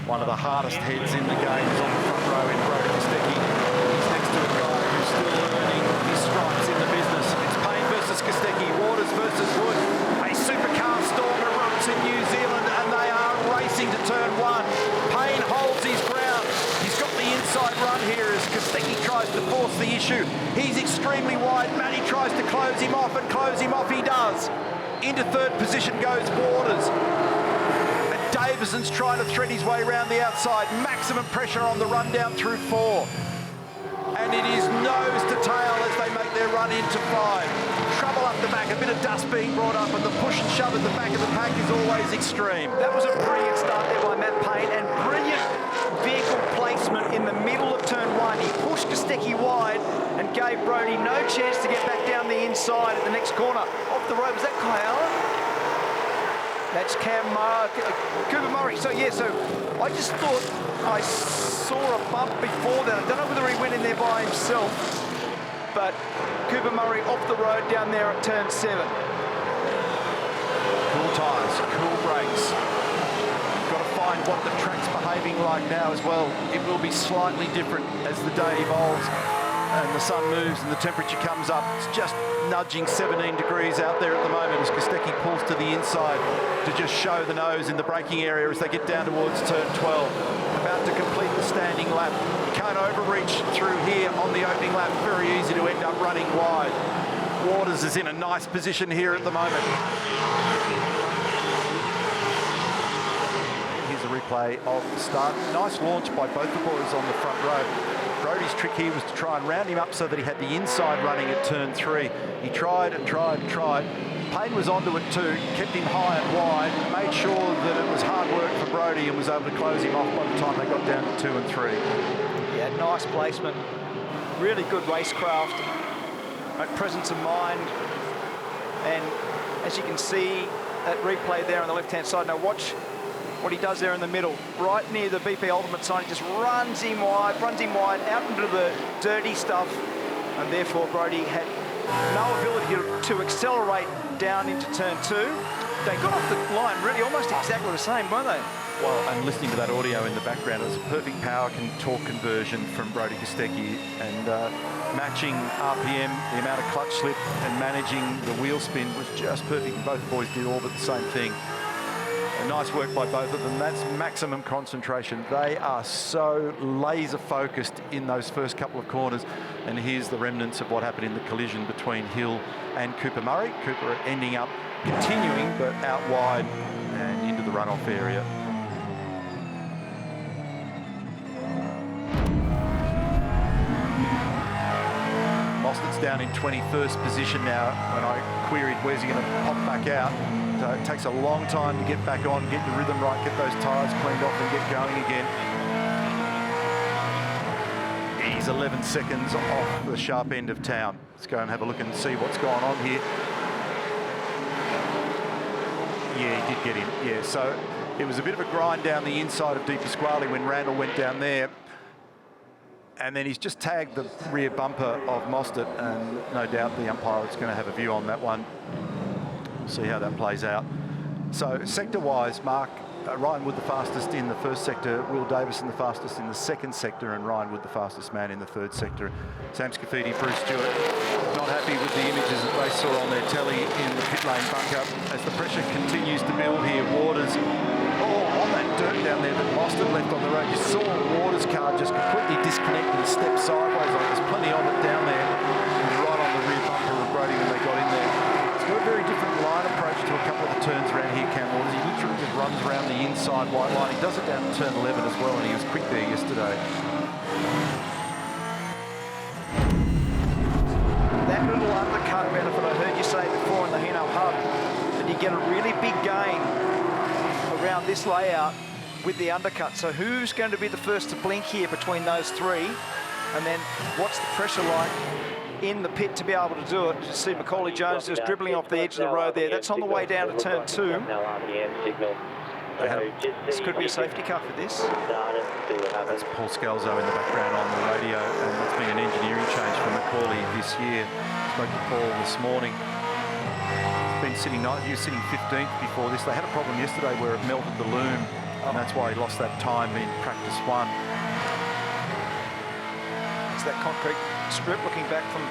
One of the hardest heads in the game is on the front row in Brodie Kostecki. He's next to a guy who's still earning his stripes in the business. It's Payne versus Kostecki, Waters versus Wood. A supercar storm erupts in New Zealand and they are racing to turn one. Payne holds his ground. He's got the inside run here as Kostecki tries to force the issue. He's extremely wide. Matty tries to close him off and close him off. He does. Into third position goes Waters. Davison's trying to thread his way around the outside. Maximum pressure on the run down through 4. And it is nose to tail as they make their run into 5. Trouble up the back, a bit of dust being brought up, and the push and shove at the back of the pack is always extreme. That was a brilliant start there by Matt Payne, and brilliant vehicle placement in the middle of turn 1. He pushed Kostecki wide and gave Brodie no chance to get back down the inside at the next corner. Off the road, was that Kyle? That's Cooper Murray. So yeah, so I just thought I saw a bump before that. I don't know whether he went in there by himself, but Cooper Murray off the road down there at turn 7. Cool tyres, cool brakes. Got to find what the track's behaving like now as well. It will be slightly different as the day evolves and the sun moves and the temperature comes up. It's just nudging 17 degrees out there at the moment as Kostecki pulls to the inside to just show the nose in the braking area as they get down towards turn 12. About to complete the standing lap. You can't overreach through here on the opening lap. Very easy to end up running wide. Waters is in a nice position here at the moment. Here's a replay of the start. Nice launch by both the boys on the front row. Brodie's trick here was to try and round him up so that he had the inside running at turn 3. He tried and tried and tried. Payne was onto it too, kept him high and wide, made sure that it was hard work for Brodie and was able to close him off by the time they got down to 2 and 3. Yeah, nice placement. Really good racecraft, presence of mind. And as you can see, that replay there on the left-hand side. Now watch what he does there in the middle, right near the BP Ultimate sign. He just runs him wide out into the dirty stuff, and therefore Brodie had no ability to accelerate down into turn 2. They got off the line really almost exactly the same, weren't they? Well, and listening to that audio in the background, it was a perfect power and torque conversion from Brodie Kostecki, and matching RPM, the amount of clutch slip, and managing the wheel spin was just perfect. Both boys did all but the same thing. Nice work by both of them. That's maximum concentration. They are so laser focused in those first couple of corners. And here's the remnants of what happened in the collision between Hill and Cooper Murray. Cooper ending up continuing, but out wide and into the runoff area. Mostert's down in 21st position now. When I queried where's he going to pop back out. So it takes a long time to get back on, get the rhythm right, get those tyres cleaned off and get going again. He's 11 seconds off the sharp end of town. Let's go and have a look and see what's going on here. Yeah, he did get in. Yeah, so it was a bit of a grind down the inside of Di Pasquale when Randall went down there. And then he's just tagged the rear bumper of Mostert, and no doubt the umpire is going to have a view on that one. See how that plays out. So sector-wise, Mark, Ryan Wood the fastest in the first sector, Will Davison the fastest in the second sector, and Ryan Wood the fastest man in the third sector. Sam Scafidi, Bruce Stewart, not happy with the images that they saw on their telly in the pit lane bunker. As the pressure continues to build here, Waters, on that dirt down there that Mostert left on the road, you saw Waters' car just completely disconnect and step sideways. There's plenty of it down there, right on the rear bumper of Brodie when they got in there. Got a very different line approach to a couple of the turns around here, Cam Waters. He literally just runs around the inside white line. He does it down to turn 11 as well, and he was quick there yesterday. That little undercut benefit I heard you say before in the Hino hub, that you get a really big gain around this layout with the undercut. So who's going to be the first to blink here between those three? And then what's the pressure like in the pit to be able to do it? You see Macaulay Jones just dribbling off the edge of the road there. That's on the way down to turn 2. This could be a safety car for this. That's Paul Scalzo in the background on the radio, and it's been an engineering change for Macaulay this year. Spoke to Paul this morning. He was sitting 15th before this. They had a problem yesterday where it melted the loom And that's why he lost that time in practice 1. It's that concrete strip looking back from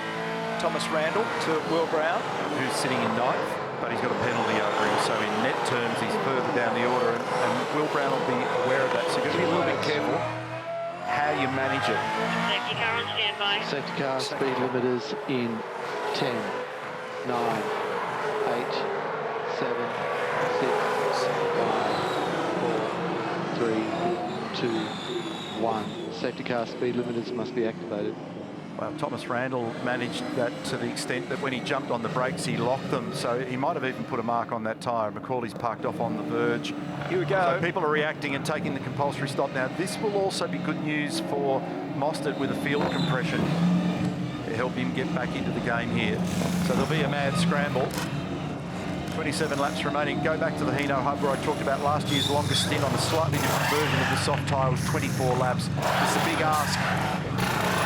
Thomas Randall to Will Brown, who's sitting in 9th, but he's got a penalty over him. So in net terms, he's further down the order, and Will Brown will be aware of that. So you've got to be a little bit careful how you manage it. Safety car on standby. Safety car speed limiters in 10, 9, 8, 7, 6, 5, 4, 3, 2, 1. Safety car speed limiters must be activated. Well, Thomas Randall managed that to the extent that when he jumped on the brakes, he locked them. So he might have even put a mark on that tyre. Macaulay's parked off on the verge. Here we go. So people are reacting and taking the compulsory stop. Now, this will also be good news for Mostert with a field compression to help him get back into the game here. So there'll be a mad scramble. 27 laps remaining. Go back to the Hino Hub where I talked about last year's longest stint on a slightly different version of the soft tyre was 24 laps. It's a big ask.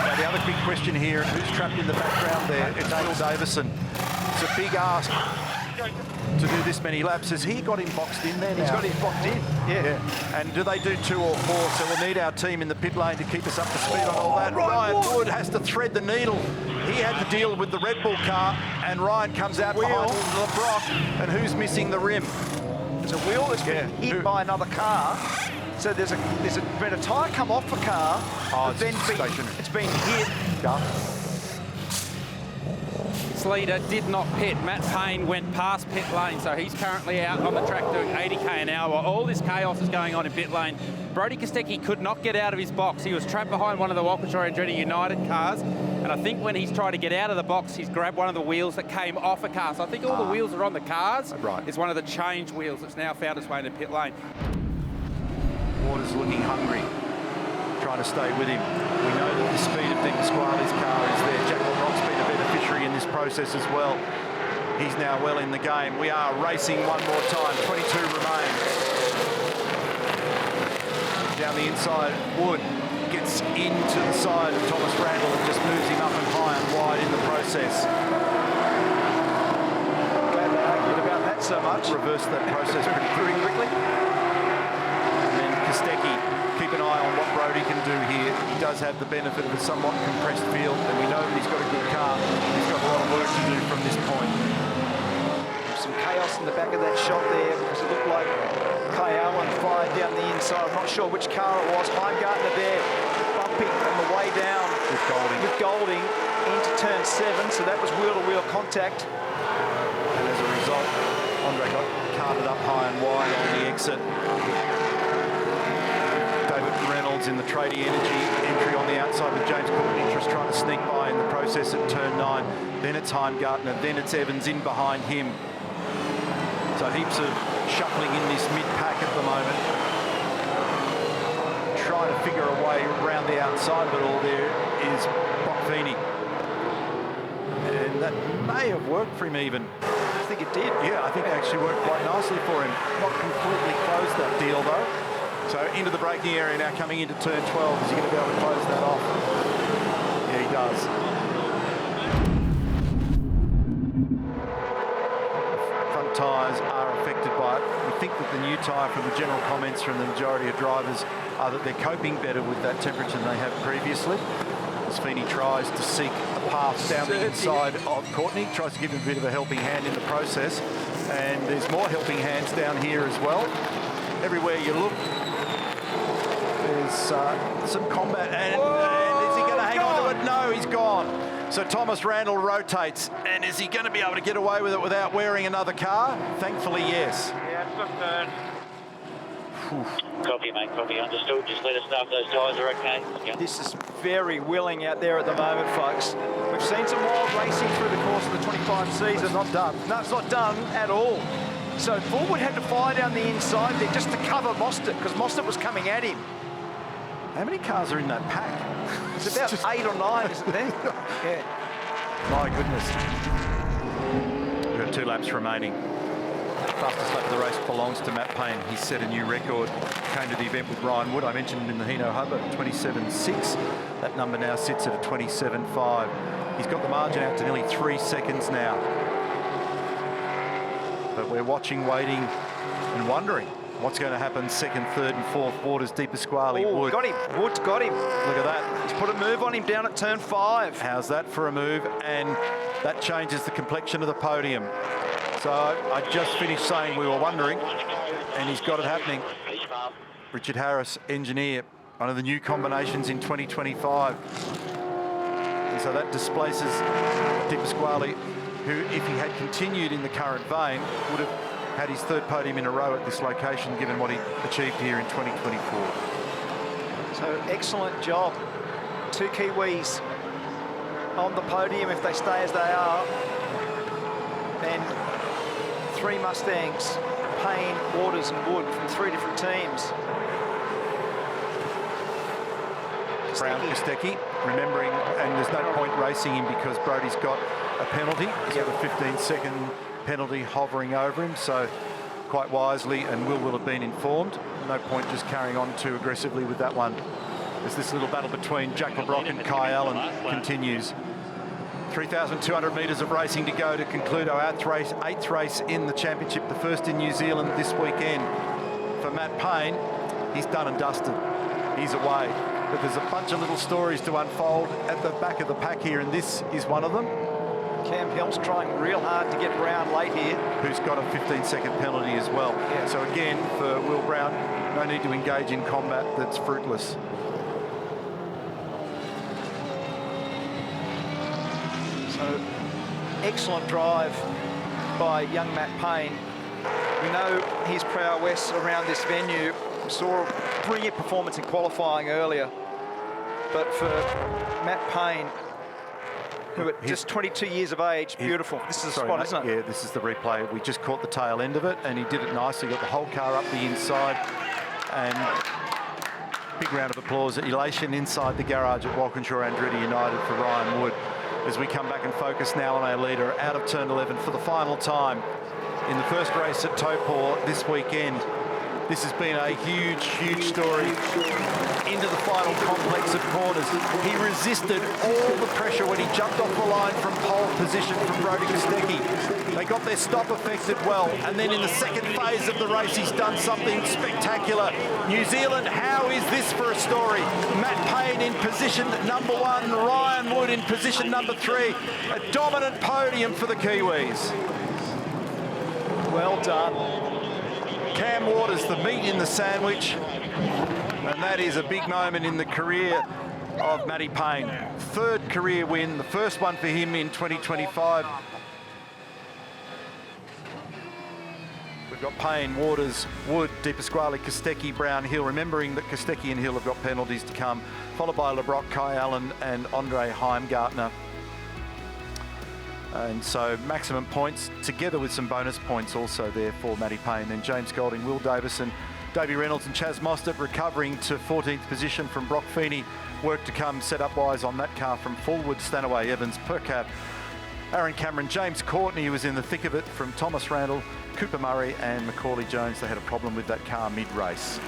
Now, the other big question here, who's trapped in the background there? It's Will Davison. It's a big ask to do this many laps. Has he got him boxed in there now? He's got him boxed in, yeah. And do they do 2 or 4? So we'll need our team in the pit lane to keep us up to speed on all that. Ryan Wood has to thread the needle. He had to deal with the Red Bull car, and Ryan comes out behind the Brock. And who's missing the rim? There's a wheel that's been hit by another car. So there's been a tyre come off the car. Oh, then it's been hit. Its leader did not pit. Matt Payne went past pit lane, so he's currently out on the track doing 80k an hour. All this chaos is going on in pit lane. Brodie Kostecki could not get out of his box. He was trapped behind one of the Walkinshaw Andretti United cars, and I think when he's tried to get out of the box, he's grabbed one of the wheels that came off a car. So I think all the wheels are on the cars. Right. It's one of the change wheels that's now found its way into pit lane. Waters looking hungry, trying to stay with him. We know that the speed of Di Pasquale's car is there. Jack LeBrock's been a beneficiary in this process as well. He's now well in the game. We are racing one more time. 22 remain. Down the inside, Wood gets into the side of Thomas Randall and just moves him up and high and wide in the process. Glad they argued about that so much. Reversed that process pretty quickly. Kostecki, keep an eye on what Brodie can do here. He does have the benefit of a somewhat compressed field, and we know that he's got a good car. He's got a lot of work to do from this point. Some chaos in the back of that shot there because it looked like Clay Allen fired down the inside. I'm not sure which car it was. Heimgartner there, bumping on the way down with Golding into turn 7, so that was wheel-to-wheel contact. And as a result, Andre got carted up high and wide on the exit. Reynolds in the Tradie Energy entry on the outside with James Courtney trying to sneak by in the process at turn 9. Then it's Heimgartner, then it's Evans in behind him. So heaps of shuffling in this mid-pack at the moment. Trying to figure a way around the outside of it all there is Bockvini. And that may have worked for him even. I think it did. Yeah, I think it actually worked quite nicely for him. Not completely closed that deal though. So into the braking area now, coming into turn 12. Is he going to be able to close that off? Yeah, he does. Front tyres are affected by it. We think that the new tyre, from the general comments from the majority of drivers, are that they're coping better with that temperature than they have previously. As Feeney tries to seek a path down the inside of Courtney, tries to give him a bit of a helping hand in the process. And there's more helping hands down here as well. Everywhere you look, there's some combat, and is he going to hang on to it? No, he's gone. So Thomas Randall rotates, and is he going to be able to get away with it without wearing another car? Thankfully, yes. Yeah, it's good turn. Copy, mate, copy. Understood. Just let us know if those tyres are okay. Yeah. This is very willing out there at the moment, folks. We've seen some wild racing through the course of the 25 season. It's not done. No, it's not done at all. So Forward had to fire down the inside there just to cover Mostert, because Mostert was coming at him. How many cars are in that pack? It's about 8 or 9, isn't there? Yeah. My goodness. We've got 2 laps remaining. Fastest lap of the race belongs to Matt Payne. He's set a new record. Came to the event with Ryan Wood. I mentioned him in the Hino Hub at 27.6. That number now sits at a 27.5. He's got the margin out to nearly 3 seconds now. But we're watching, waiting, and wondering What's going to happen second, third and fourth? Waters, De Pasquale, Oh, Wood. got him. Wood's got him. Look at that. He's put a move on him down at turn 5. How's that for a move? And that changes the complexion of the podium. So I just finished saying we were wondering, and he's got it happening. Richard Harris, engineer, one of the new combinations in 2025. And so that displaces De Pasquale, who, if he had continued in the current vein, would have had his third podium in a row at this location, given what he achieved here in 2024. So excellent job. 2 Kiwis on the podium if they stay as they are. And 3 Mustangs, Payne, Waters and Wood from 3 different teams. Brown Kostecki, remembering, and there's no point racing him because Brodie's got a penalty. He's got a 15-second penalty hovering over him, so quite wisely, and will have been informed. No point just carrying on too aggressively with that one, as this little battle between Jack LeBrock and Kai Allen continues. 3,200 metres of racing to go to conclude our 8th race in the championship, the first in New Zealand this weekend. For Matt Payne, he's done and dusted. He's away. But there's a bunch of little stories to unfold at the back of the pack here, and this is one of them. Cam Hill's trying real hard to get Brown late here. Who's got a 15-second penalty as well. Yeah. So again, for Will Brown, no need to engage in combat that's fruitless. So excellent drive by young Matt Payne. We know his prowess around this venue. We saw a brilliant performance in qualifying earlier. But for Matt Payne, who at just 22 years of age, beautiful. This is the spot, isn't it? Yeah, this is the replay. We just caught the tail end of it, and he did it nicely. Got the whole car up the inside, and big round of applause, elation inside the garage at Walkinshaw Andretti United for Ryan Wood. As we come back and focus now on our leader out of turn 11 for the final time in the first race at Taupō this weekend. This has been a huge, huge story into the final complex of corners. He resisted all the pressure when he jumped off the line from pole position from Brodie Kostecki. They got their stop affected well, and then in the second phase of the race, he's done something spectacular. New Zealand, how is this for a story? Matt Payne in position number 1, Ryan Wood in position number 3. A dominant podium for the Kiwis. Well done. Cam Waters, the meat in the sandwich, and that is a big moment in the career of Matty Payne. 3rd career win, the first one for him in 2025. We've got Payne, Waters, Wood, De Pasquale, Kostecki, Brown, Hill, remembering that Kostecki and Hill have got penalties to come, followed by LeBrock, Kai Allen and Andre Heimgartner. And so maximum points together with some bonus points also there for Matty Payne. Then James Golding, Will Davison, Davey Reynolds and Chaz Mostert recovering to 14th position from Brock Feeney. Work to come setup-wise on that car from Fullwood, Stanaway, Evans, Percat, Aaron Cameron, James Courtney, who was in the thick of it, from Thomas Randall, Cooper Murray and Macaulay Jones. They had a problem with that car mid-race.